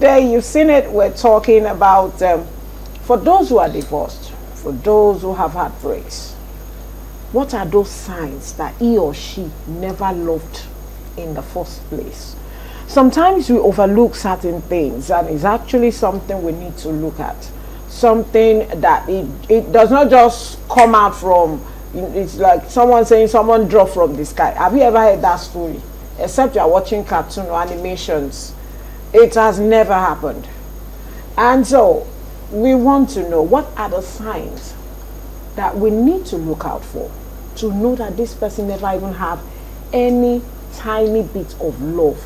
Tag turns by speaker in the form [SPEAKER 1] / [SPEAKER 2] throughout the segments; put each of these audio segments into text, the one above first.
[SPEAKER 1] today, you've seen it, we're talking about for those who are divorced, for those who have heartbreaks, what are those signs that he or she never loved in the first place? Sometimes we overlook certain things, and it's actually something we need to look at. Something that it does not just come out from, it's like someone saying someone dropped from the sky. Have you ever heard that story? Except you are watching cartoon or animations. It has never happened. And so we want to know, what are the signs that we need to look out for to know that this person never even have any tiny bit of love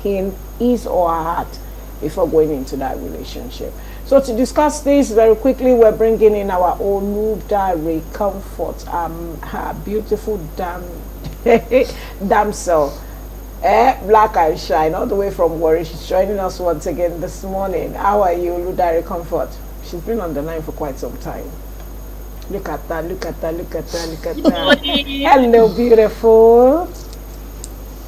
[SPEAKER 1] in his or her heart before going into that relationship. So to discuss this very quickly, we're bringing in our Oludare Comfort, her beautiful damsel, black and shine, all the way from Warri. She's joining us once again this morning. How are you, Oludare Comfort? She's been on the line for quite some time. Look at that, look at that, look at that, look at that. Hello, beautiful.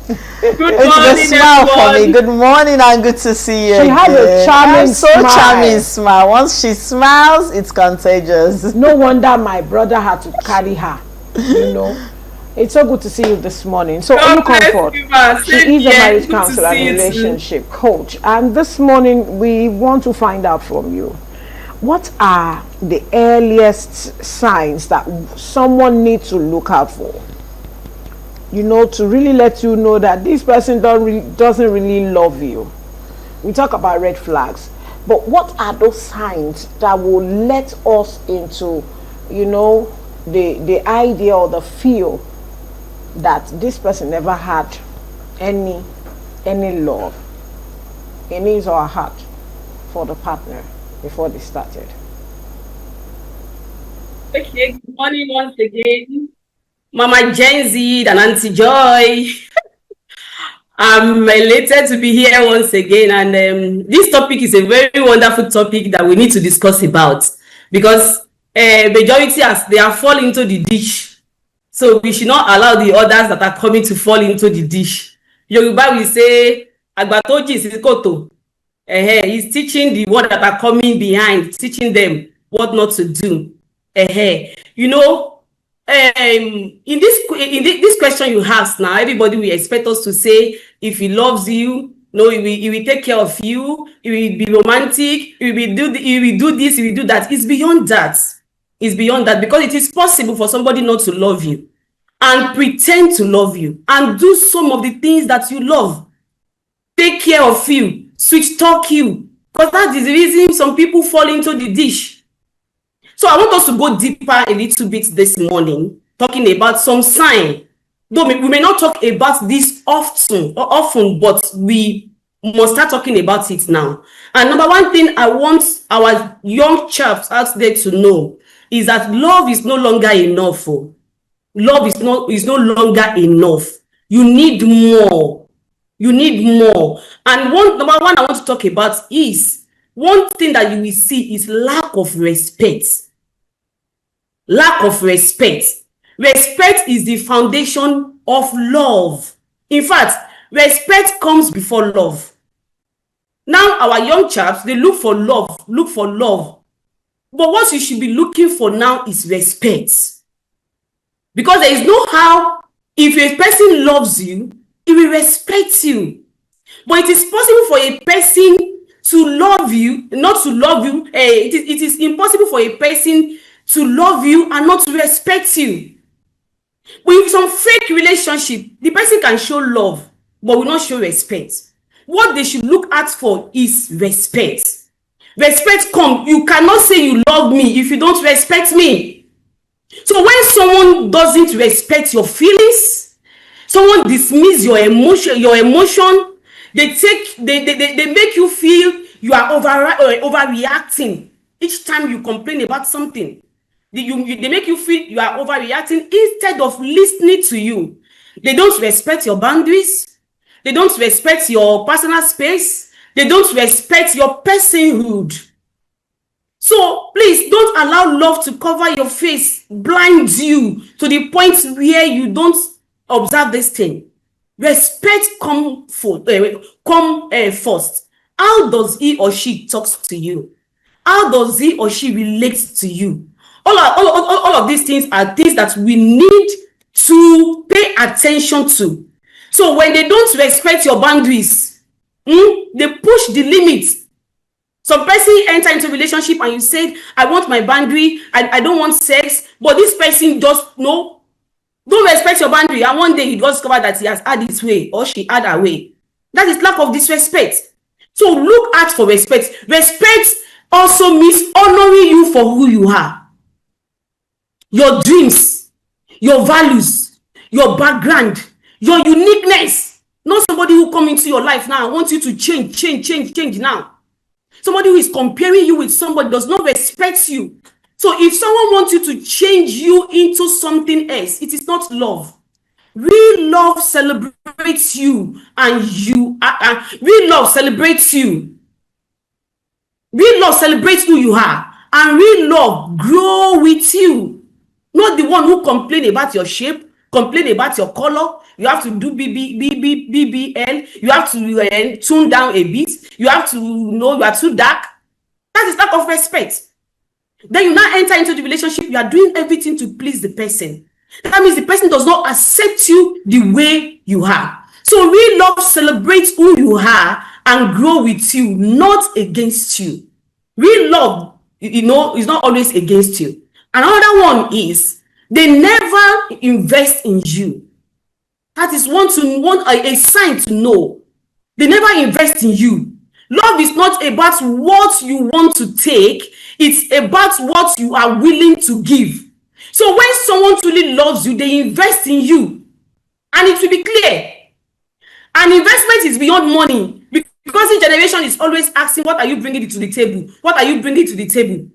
[SPEAKER 2] Good morning,
[SPEAKER 3] it's a smile
[SPEAKER 2] everyone.
[SPEAKER 3] for me. Good morning and good to see you.
[SPEAKER 1] She has a charming smile.
[SPEAKER 3] Charming smile. Once she smiles, it's contagious.
[SPEAKER 1] No wonder my brother had to carry her. You know, it's so good to see you this morning. So,
[SPEAKER 2] God
[SPEAKER 1] Olu Comfort,
[SPEAKER 2] bless you, ma.
[SPEAKER 1] she
[SPEAKER 2] Same
[SPEAKER 1] is a
[SPEAKER 2] here.
[SPEAKER 1] marriage
[SPEAKER 2] Good to
[SPEAKER 1] counselor
[SPEAKER 2] see
[SPEAKER 1] and
[SPEAKER 2] you too.
[SPEAKER 1] relationship coach. And this morning, we want to find out from you, what are the earliest signs that someone needs to look out for? You know, to really let you know that this person doesn't really love you. We talk about red flags, but what are those signs that will let us into, you know, the idea or the feel that this person never had any love in his or her heart for the partner before they started?
[SPEAKER 2] Okay, good morning once again. Mama Gen Z and Auntie Joy. I'm elated to be here once again, and this topic is a very wonderful topic that we need to discuss about, because majority they are falling into the dish, so we should not allow the others that are coming to fall into the dish. Yoruba will say, "Agbatoji is koto." He's teaching the one that are coming behind, teaching them what not to do. You know. In this question you asked now, everybody will expect us to say, if he loves you, no, he will take care of you, he will be romantic, he will do this, he will do that. It's beyond that. It's beyond that, because it is possible for somebody not to love you and pretend to love you and do some of the things that you love, take care of you, sweet talk you, because that is the reason some people fall into the dish. So I want us to go deeper a little bit this morning, talking about some sign. Though we may not talk about this often, but we must start talking about it now. And number one thing I want our young chaps out there to know is that love is no longer enough. Love is no longer enough. You need more. You need more. And number one I want to talk about is, one thing that you will see is lack of respect. Lack of respect. Respect is the foundation of love. In fact, respect comes before love. Now, our young chaps, they look for love. But what you should be looking for now is respect. Because there is no how, if a person loves you, he will respect you. But it is possible for a person to love you, not to love you. It is impossible for a person to love you and not to respect you. With some fake relationship, the person can show love, but will not show respect. What they should look out for is respect. Respect comes. You cannot say you love me if you don't respect me. So when someone doesn't respect your feelings, someone dismisses your emotion, they make you feel you are overreacting each time you complain about something. They make you feel you are overreacting instead of listening to you. They don't respect your boundaries. They don't respect your personal space. They don't respect your personhood. So please don't allow love to cover your face, blind you to the point where you don't observe this thing. Respect come first. How does he or she talks to you? How does he or she relates to you? All of these things are things that we need to pay attention to. So when they don't respect your boundaries, they push the limits. Some person enter into a relationship and you said, I want my boundary, I don't want sex, but this person just don't respect your boundary, and one day you just discover that he has had his way or she had her way. That is lack of disrespect. So look out for respect. Respect also means honoring you for who you are. Your dreams, your values, your background, your uniqueness. Not somebody who come into your life now and wants you to change now. Somebody who is comparing you with somebody does not respect you. So if someone wants you to change you into something else, it is not love. Real love celebrates you, and real love celebrates you. Real love celebrates who you are, and real love grow with you. Not the one who complain about your shape, complain about your color. You have to do BBL. You have to tune down a bit. You have to know you are too dark. That is lack of respect. Then you now enter into the relationship. You are doing everything to please the person. That means the person does not accept you the way you are. So real love celebrates who you are and grow with you, not against you. Real love, is not always against you. Another one is they never invest in you. That is a sign to know. They never invest in you. Love is not about what you want to take. It's about what you are willing to give. So when someone truly loves you, they invest in you. And it will be clear. An investment is beyond money, because the generation is always asking, what are you bringing to the table? What are you bringing to the table?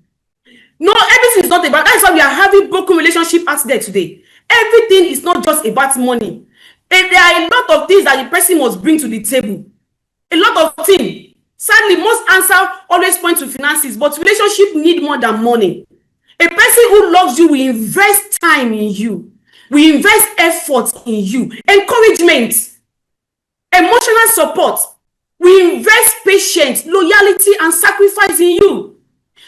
[SPEAKER 2] No, everything is not about. That's why we are having broken relationship out there today. Everything is not just about money. And there are a lot of things that the person must bring to the table. A lot of things. Sadly, most answer always point to finances, but relationship need more than money. A person who loves you will invest time in you, will invest effort in you, encouragement, emotional support, will invest patience, loyalty, and sacrifice in you.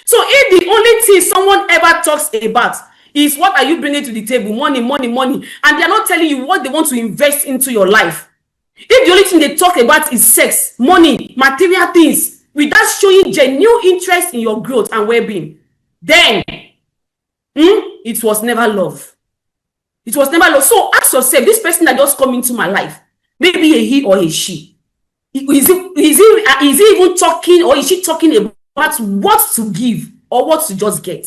[SPEAKER 2] So if the only thing someone ever talks about is what are you bringing to the table, money, and they're not telling you what they want to invest into your life, if the only thing they talk about is sex, money, material things, without showing genuine interest in your growth and well-being, then it was never love. It was never love. So ask yourself, this person that just come into my life, maybe a he or a she, is he even talking, or is she talking about what to give or what to just get?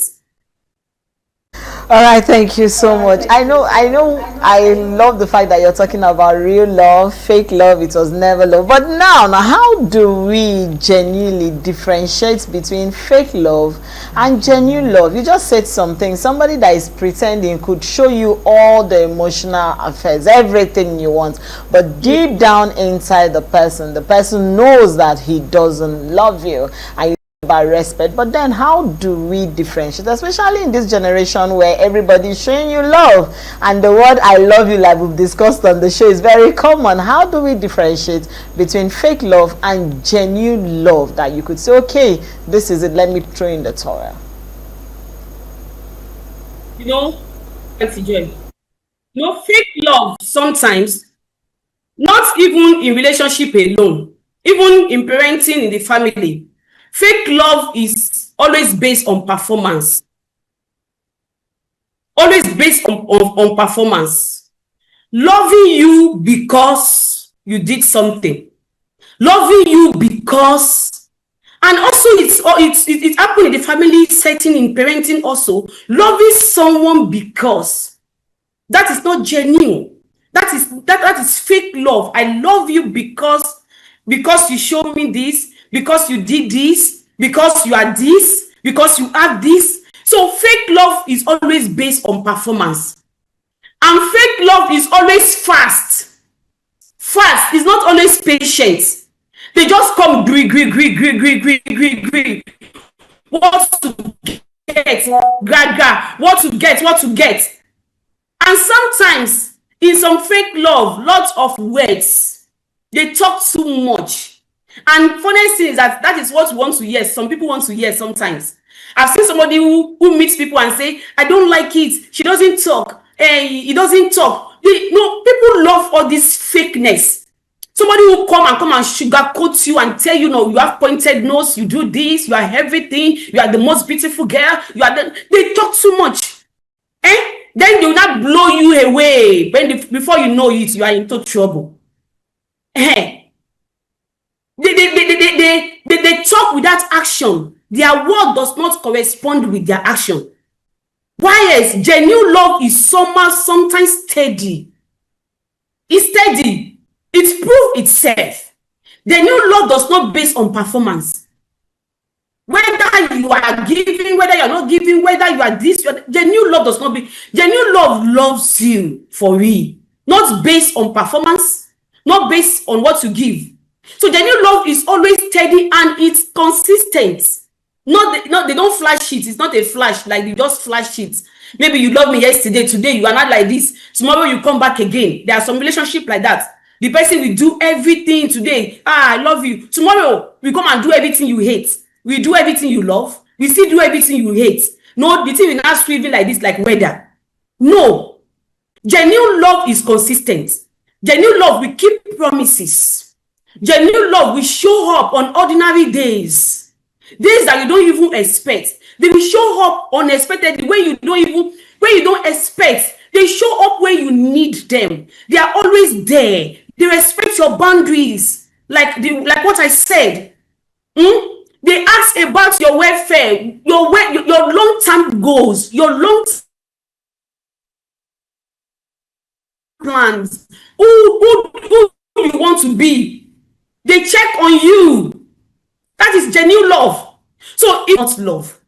[SPEAKER 3] All right, thank you so much. I love the fact that you're talking about real love, fake love. It was never love. But now, how do we genuinely differentiate between fake love and genuine love? You just said something. Somebody that is pretending could show you all the emotional affairs, everything you want, but deep down inside the person knows that he doesn't love you, and by respect. But then how do we differentiate, especially in this generation where everybody is showing you love, and the word I love you, like we've discussed on the show, is very common? How do we differentiate between fake love and genuine love, that you could say, okay, this is it, let me throw in the towel?
[SPEAKER 2] Fake love sometimes, not even in relationship alone, even in parenting in the family, fake love is always based on performance. Always based on performance. Loving you because you did something. Loving you because, and also it happened in the family setting, in parenting also. Loving someone because, that is not genuine. That is fake love. I love you because you showed me this, because you did this, because you are this, because you have this. So fake love is always based on performance. And fake love is always fast. Fast is not always patient. They just come gree. What to get, what to get. And sometimes in some fake love, lots of words. They talk too much. And funny thing is that is what we want to hear. Some people want to hear sometimes. I've seen somebody who meets people and say, I don't like it. She doesn't talk. He doesn't talk. No, people love all this fakeness. Somebody will come and sugarcoat you and tell you, no, you have pointed nose, you do this, you are everything, you are the most beautiful girl, they talk too much. Then they will not blow you away. Before you know it, you are into trouble. They talk without action. Their word does not correspond with their action. Why else? Genuine love is sometimes steady. It's steady. It proves itself. Genuine love does not base on performance. Whether you are giving, whether you're not giving, whether you are this, genuine love does not be. Genuine love loves you for real, not based on performance, not based on what you give. So genuine love is always steady and it's consistent. They don't flash it. It's not a flash, like you just flash it. Maybe you love me yesterday, today you are not like this. Tomorrow you come back again. There are some relationships like that. The person will do everything today. I love you. Tomorrow we come and do everything you hate. We do everything you love. We still do everything you hate. No, the thing will not sweeping like this, like weather. No. Genuine love is consistent. Genuine love will keep promises. Genuine love will show up on ordinary days. Days that you don't even expect. They will show up unexpectedly when you don't expect. They show up when you need them. They are always there. They respect your boundaries. Like what I said. They ask about your welfare, your long-term goals, your long-term plans. Who you want to be. They check on you. That is genuine love. So it's not love.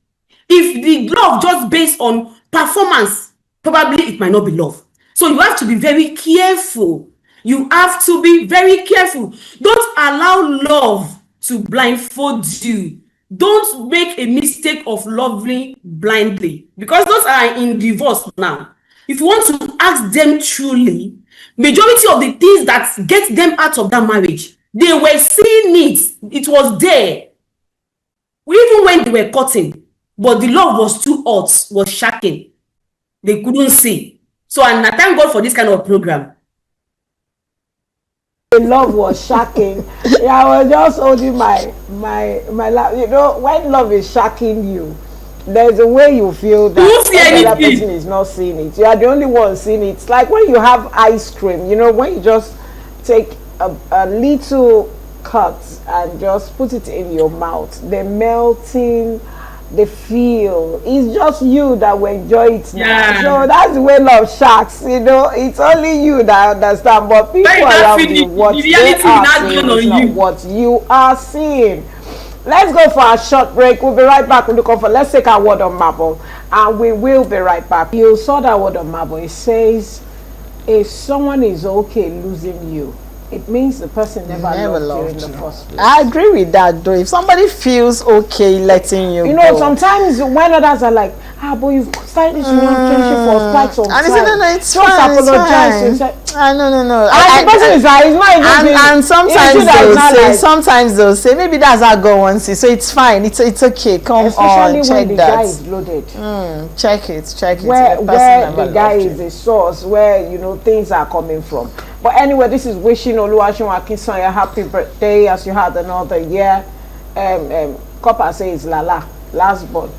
[SPEAKER 2] If the love just based on performance, probably it might not be love. So you have to be very careful. You have to be very careful. Don't allow love to blindfold you. Don't make a mistake of loving blindly, because those are in divorce now. If you want to ask them truly, majority of the things that get them out of that marriage, they were seeing it. It was there. Even when they were cutting, but the love was too hot, was shocking. They couldn't see. So, and I thank God for this kind of program.
[SPEAKER 1] The love was shocking. Yeah, I was just holding my love. You know, when love is shocking you, there's a way you feel that the other person is not seeing it. You are the only one seeing it. It's like when you have ice cream, you know, when you just take a little cut and just put it in your mouth, the melting, the feel, it's just you that will enjoy it now. Yeah. So that's the way love shocks, you know. It's only you that understand, but people around you, what they are seeing is not what you are seeing. Let's go for a short break. We'll be right back with the comfort. Let's take our word on marble, and we will be right back. You saw that word on marble. It says, if someone is okay losing you, it means the person never loved you in the first place.
[SPEAKER 3] I agree with that, though. If somebody feels okay letting you go.
[SPEAKER 1] Sometimes when others are like, but you've started this relationship for quite some time.
[SPEAKER 3] And it's fine, apologize. No.
[SPEAKER 1] And the person is like, it's not even.
[SPEAKER 3] And sometimes they'll say, maybe that's how God wants it. So it's fine. It's okay. Come on, check
[SPEAKER 1] when the
[SPEAKER 3] that.
[SPEAKER 1] guy is loaded.
[SPEAKER 3] Check it.
[SPEAKER 1] Where the guy is the source, where things are coming from. But anyway, this is wishing Oluwaseun Akinsanya happy birthday as you had another year. Copper says Lala, last born.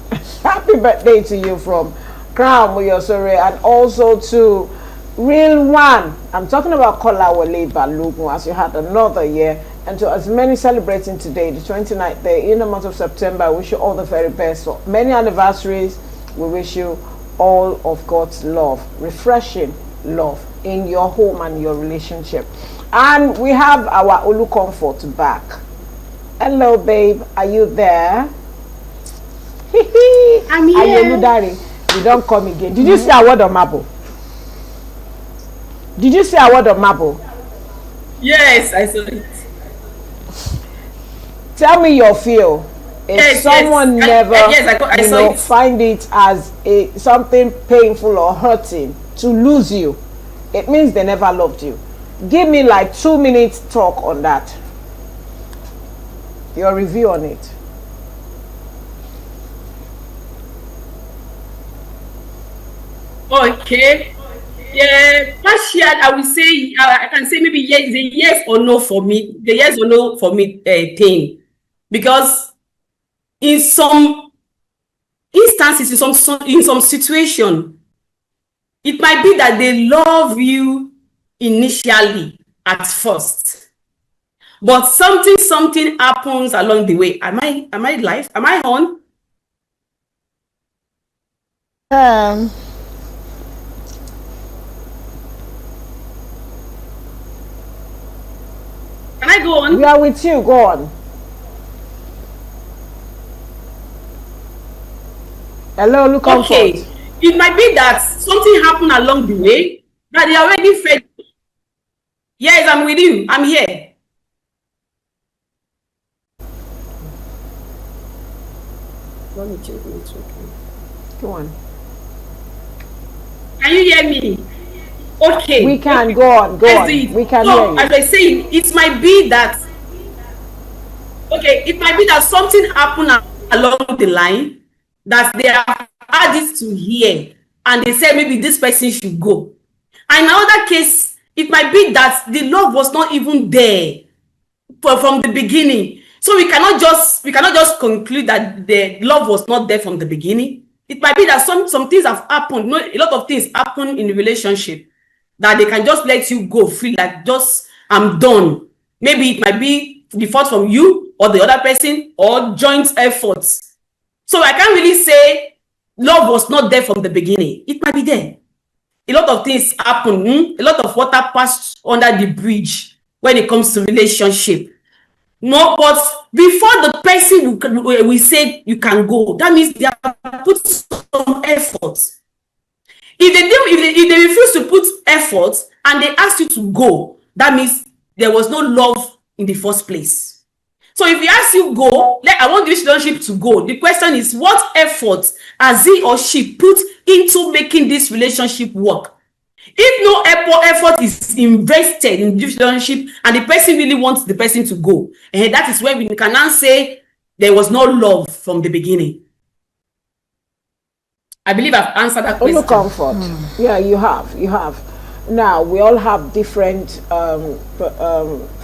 [SPEAKER 1] Happy birthday to you from Crown Muyosore, and also to Real One. I'm talking about Kolawole Balogun as you had another year, and to as many celebrating today, the 29th day in the month of September. I wish you all the very best. For many anniversaries, we wish you all of God's love, refreshing love in your home and your relationship. And we have our Olu Comfort back. Hello, babe. Are you there?
[SPEAKER 2] I'm here.
[SPEAKER 1] Ayelu Dari, you don't come again. Did you see a word of marble? Did you see a word of marble?
[SPEAKER 2] Yes, I saw it.
[SPEAKER 1] Tell me your feel. If someone never
[SPEAKER 2] I
[SPEAKER 1] find it as something painful or hurting to lose you, it means they never loved you. Give me like 2 minutes talk on that. Your review on it.
[SPEAKER 2] Okay. Yeah, partial. I will say I can say maybe yes, the yes or no for me. The yes or no for me thing, because in some instances, in some situation, it might be that they love you initially at first, but something happens along the way. Am I live? Am I on? Can I go on?
[SPEAKER 1] We are with you. Go on. Hello, look on.
[SPEAKER 2] Okay. It might be that something happened along the way that they already felt. Yes, I'm with you. I'm here. Let me check it.
[SPEAKER 1] Go on.
[SPEAKER 2] Can you hear me? Okay.
[SPEAKER 1] We can go on. Go on. We can hear you.
[SPEAKER 2] As I say, it might be that. Okay, it might be that something happened along the line that they have added to here, and they said maybe this person should go. And in another case, it might be that the love was not even there from the beginning. So we cannot just conclude that the love was not there from the beginning. It might be that some things have happened. A lot of things happen in a relationship that they can just let you go free, like just I'm done. Maybe it might be the fault from you or the other person or joint efforts. So I can't really say love was not there from the beginning. It might be there. A lot of things happen. A lot of water passed under the bridge when it comes to relationship. No, but before the person we say you can go, that means they have put some effort. If they refuse to put effort and they ask you to go, that means there was no love in the first place. So if he asks you go, like I want this relationship to go, the question is what effort has he or she put into making this relationship work? If no effort is invested in this relationship and the person really wants the person to go, and that is where we can now say there was no love from the beginning. I believe I've answered that question.
[SPEAKER 1] Comfort. Yeah, you have. Now, we all have different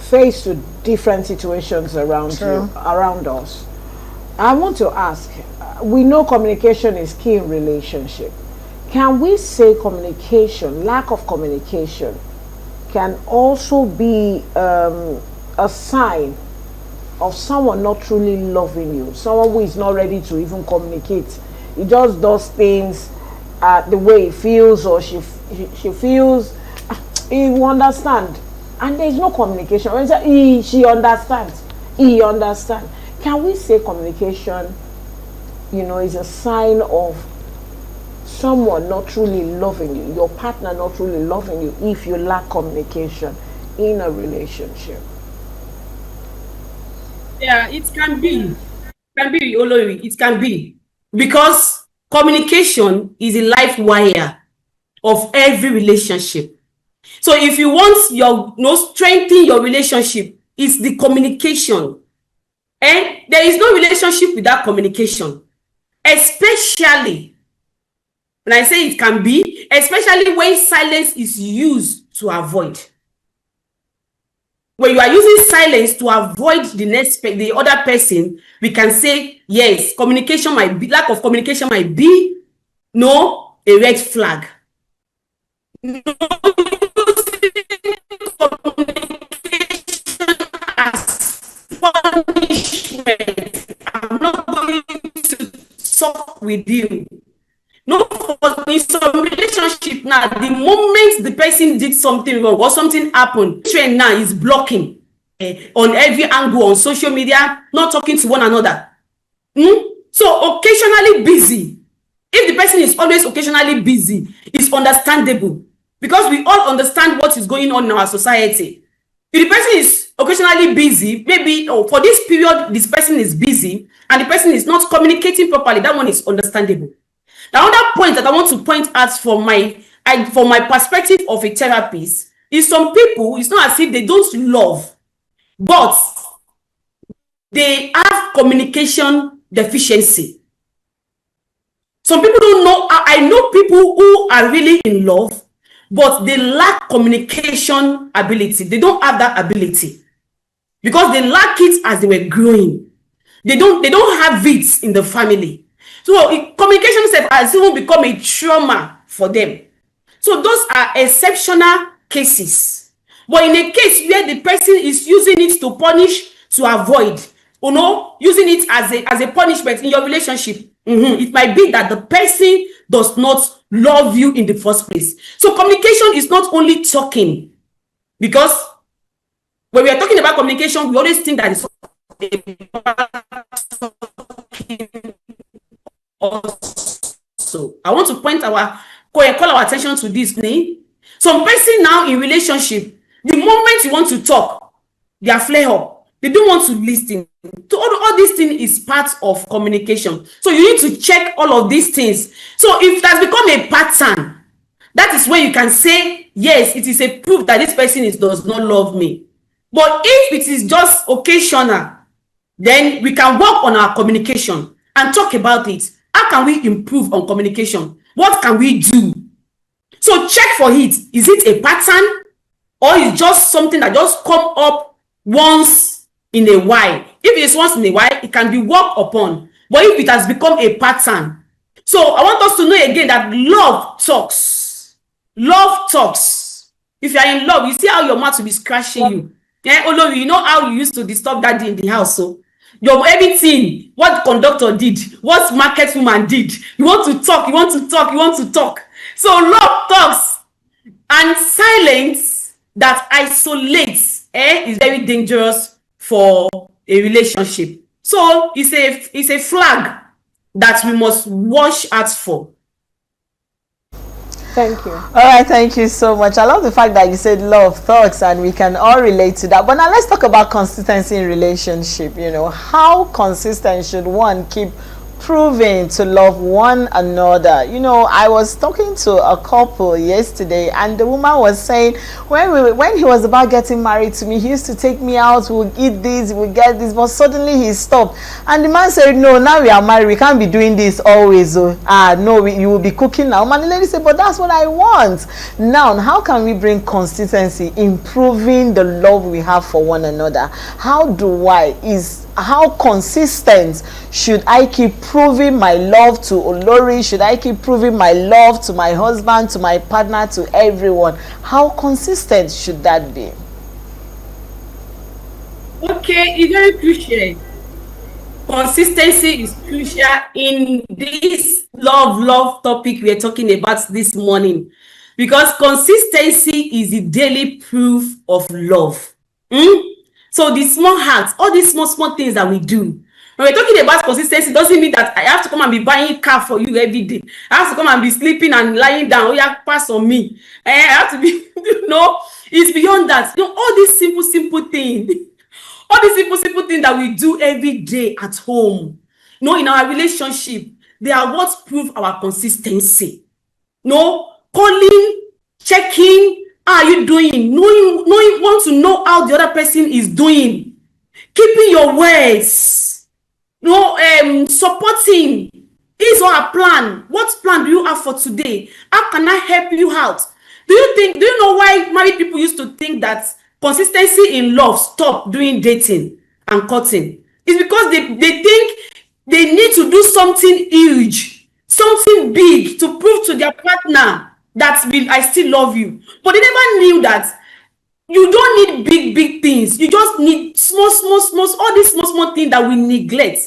[SPEAKER 1] face to different situations around us. I want to ask, we know communication is key in relationship. Can we say communication, lack of communication, can also be a sign of someone not truly loving you, someone who is not ready to even communicate? He just does things the way he feels, or she feels, he will understand, and there is no communication. When she understands, he understands. Can we say communication, is a sign of someone not truly loving you, your partner not truly loving you, if you lack communication in a relationship?
[SPEAKER 2] Yeah, it can be. It can be. Because communication is a life wire of every relationship. So if you want strengthen your relationship, it's the communication. And there is no relationship without communication. Especially, when I say it can be, especially when silence is used to avoid. When you are using silence to avoid the other person, we can say, yes, lack of communication might be a red flag. No, as punishment. I'm not going to talk with you. No, in some relationship now, the moment the person did something wrong or something happened, trend now is blocking on every angle on social media, not talking to one another. So occasionally busy. If the person is always occasionally busy, it's understandable, because we all understand what is going on in our society. If the person is occasionally busy, maybe for this period, this person is busy and the person is not communicating properly, that one is understandable. The other point that I want to point out from my perspective of a therapist is some people, it's not as if they don't love, but they have communication deficiency. Some people don't know. I know people who are really in love, but they lack communication ability. They don't have that ability because they lack it as they were growing. They don't have it in the family. So communication has even become a trauma for them. So those are exceptional cases. But in a case where the person is using it to punish, to avoid, using it as a punishment in your relationship, it might be that the person does not love you in the first place. So communication is not only talking, because when we are talking about communication, we always think that it's also. I want to call our attention to this thing. Some person now in relationship, the moment you want to talk, they are flare up. They don't want to listen. So all these things is part of communication. So you need to check all of these things. So if it has become a pattern, that is when you can say, yes, it is a proof that this person does not love me. But if it is just occasional, then we can work on our communication and talk about it. How can we improve on communication? What can we do? So check for it. Is it a pattern, or is just something that just come up once in a while? If it is once in a while, it can be worked upon. But if it has become a pattern, so I want us to know again that love talks. Love talks. If you are in love, you see how your mouth will be scratching you. Yeah, although you know how you used to disturb daddy in the house. So your everything, what conductor did, what market woman did, you want to talk, you want to talk, you want to talk. So love talks, and silence that isolates is very dangerous for a relationship. So it's a flag that we must watch out for.
[SPEAKER 1] Thank you.
[SPEAKER 3] All right, thank you so much. I love the fact that you said love talks, and we can all relate to that. But now let's talk about consistency in relationship. How consistent should one keep proving to love one another? I was talking to a couple yesterday, and the woman was saying when he was about getting married to me, he used to take me out, we'll eat this, we'll get this, but suddenly he stopped. And the man said, no, now we are married, we can't be doing this always. No, you will be cooking now. And the lady said, but that's what I want. Now, how can we bring consistency, improving the love we have for one another? How consistent should I keep proving my love to Olori? Should I keep proving my love to my husband, to my partner, to everyone? How consistent should that be?
[SPEAKER 2] Okay, it's very crucial. Consistency is crucial in this love topic we are talking about this morning, because consistency is the daily proof of love. So the small acts, all these small things that we do. When we're talking about consistency, it doesn't mean that I have to come and be buying car for you every day. I have to come and be sleeping and lying down. Oh yeah, pass on me. I have to be, it's beyond that. All these simple things. All these simple things that we do every day at home. In our relationship, they are what prove our consistency. Calling, checking, how are you doing? Knowing, want to know how the other person is doing. Keeping your words. Supporting. Is our plan. What plan do you have for today? How can I help you out? Do you know why married people used to think that consistency in love stopped doing dating and courting? It's because they think they need to do something huge, something big to prove to their partner that I still love you. But they never knew that you don't need big things. You just need small, all these small things that we neglect,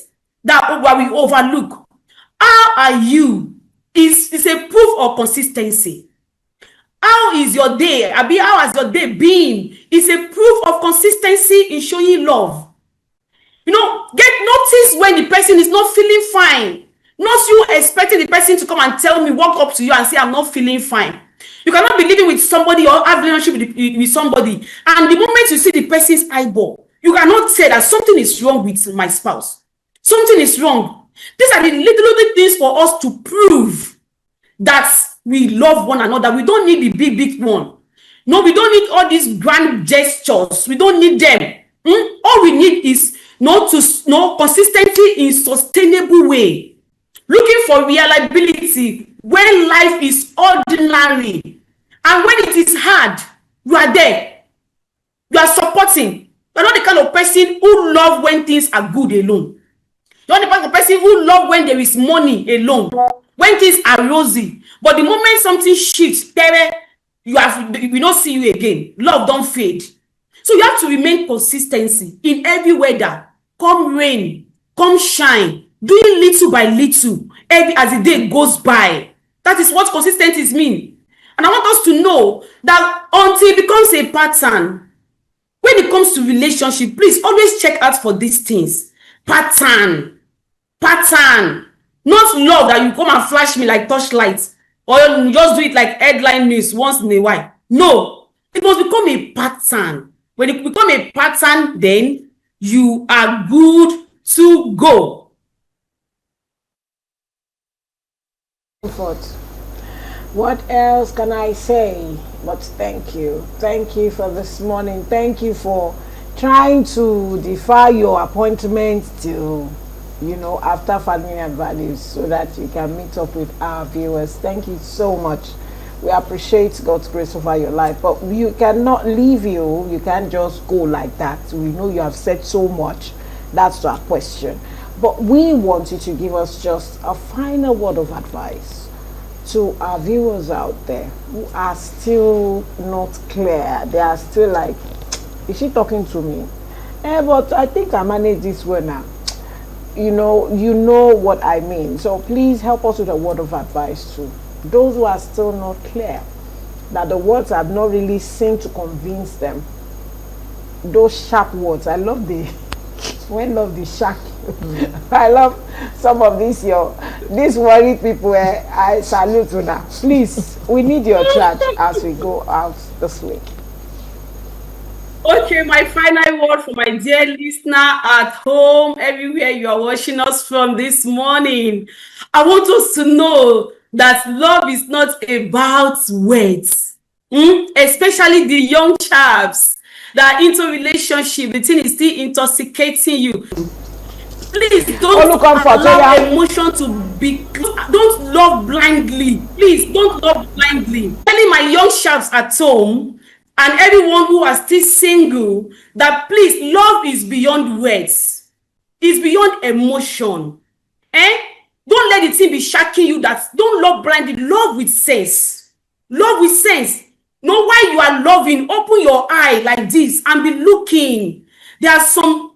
[SPEAKER 2] that we overlook. How are you? It's a proof of consistency. How is your day? How has your day been? It's a proof of consistency in showing love. Get noticed when the person is not feeling fine. Not you expecting the person to come and tell me, walk up to you and say, I'm not feeling fine. You cannot be living with somebody or have a relationship with somebody, and the moment you see the person's eyeball, you cannot say that something is wrong with my spouse. Something is wrong. These are the little things for us to prove that we love one another. We don't need the big one. No, we don't need all these grand gestures. We don't need them. All we need is no consistency in sustainable way, looking for reliability when life is ordinary, and when it is hard, you are there, you are supporting. You're not the kind of person who love when things are good alone. You're not the kind of person who love when there is money alone, when things are rosy. But the moment something shifts, we don't see you again. Love don't fade. So you have to remain consistency in every weather. Come rain, come shine, doing little by little, as the day goes by. That is what consistency means. And I want us to know that until it becomes a pattern, when it comes to relationship, please always check out for these things. Pattern. Not love that you come and flash me like torchlight, or you just do it like headline news once in a while. No, it must become a pattern. When it becomes a pattern, then you are good to go.
[SPEAKER 1] What else can I say but thank you? Thank you for this morning. Thank you for trying to defy your appointment till, after Family and Values, so that you can meet up with our viewers. Thank you so much. We appreciate God's grace over your life, but you cannot leave you. You can't just go like that. We know you have said so much. That's our question. But we want you to give us just a final word of advice to our viewers out there who are still not clear. They are still like, is she talking to me? But I think I manage this well now. You know what I mean. So please help us with a word of advice too. Those who are still not clear, that the words have not really seemed to convince them. Those sharp words. I love the shark. I love some of these worried people. I salute you now. Please, we need your charge as we go out this week.
[SPEAKER 2] Okay, my final word for my dear listener at home, everywhere you are watching us from this morning. I want us to know that love is not about words, especially the young chaps that are into relationship. The thing is still intoxicating you. Please don't allow emotion to be. Don't love blindly. Please don't love blindly. Telling my young chaps at home and everyone who are still single that please, love is beyond words. It's beyond emotion. Don't let the thing be shocking you. Don't love blindly. Love with sense. Love with sense. Know why you are loving. Open your eye like this and be looking. There are some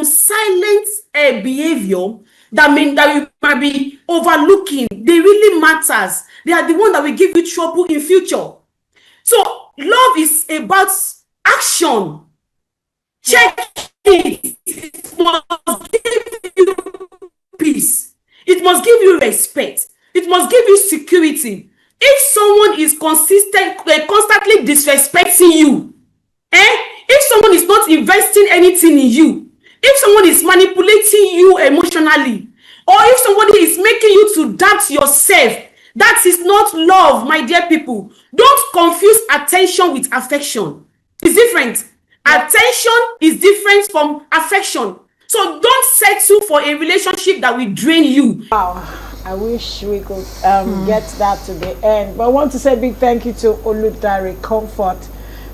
[SPEAKER 2] silent behavior that you might be overlooking. They really matters. They are the one that will give you trouble in future. So love is about action. Check it. It must give you peace. It must give you respect. It must give you security. If someone is constantly disrespecting you, if someone is not investing anything in you, if someone is manipulating you emotionally, or if somebody is making you to doubt yourself, that is not love, my dear people. Don't confuse attention with affection. It's different. Attention is different from affection. So don't settle for a relationship that will drain you.
[SPEAKER 1] Wow, I wish we could get that to the end. But I want to say a big thank you to Oludare Comfort.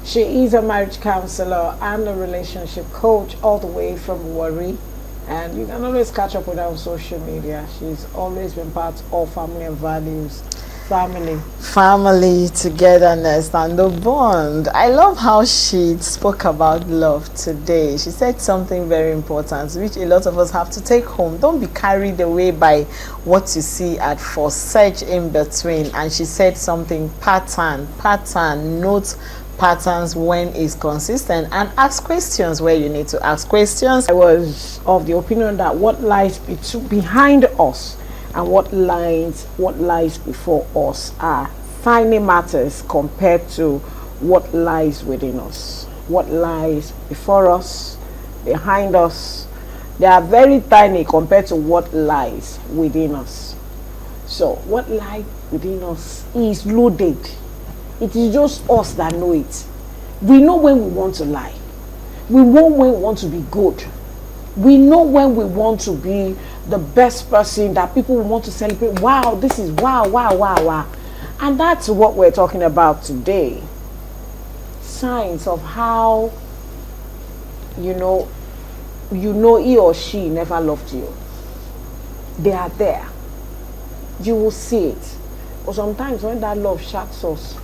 [SPEAKER 1] She is a marriage counselor and a relationship coach all the way from Warri. And you can always catch up with her on social media. She's always been part of Family and Values.
[SPEAKER 3] Family, togetherness, and the bond. I love how she spoke about love today. She said something very important, which a lot of us have to take home. Don't be carried away by what you see at first. Search in between. And she said something, pattern, note patterns when it's consistent, and ask questions where you need to ask questions.
[SPEAKER 1] I was of the opinion that what lies behind us and what lies before us are tiny matters compared to what lies within us. What lies before us, behind us, they are very tiny compared to what lies within us. So what lies within us is loaded. It is just us that know it. We know when we want to lie. We know when we want to be good. We know when we want to be the best person that people want to celebrate. Wow, this is wow, wow, wow, wow. And that's what we're talking about today. Signs of how, you know he or she never loved you. They are there. You will see it. But sometimes when that love shocks us,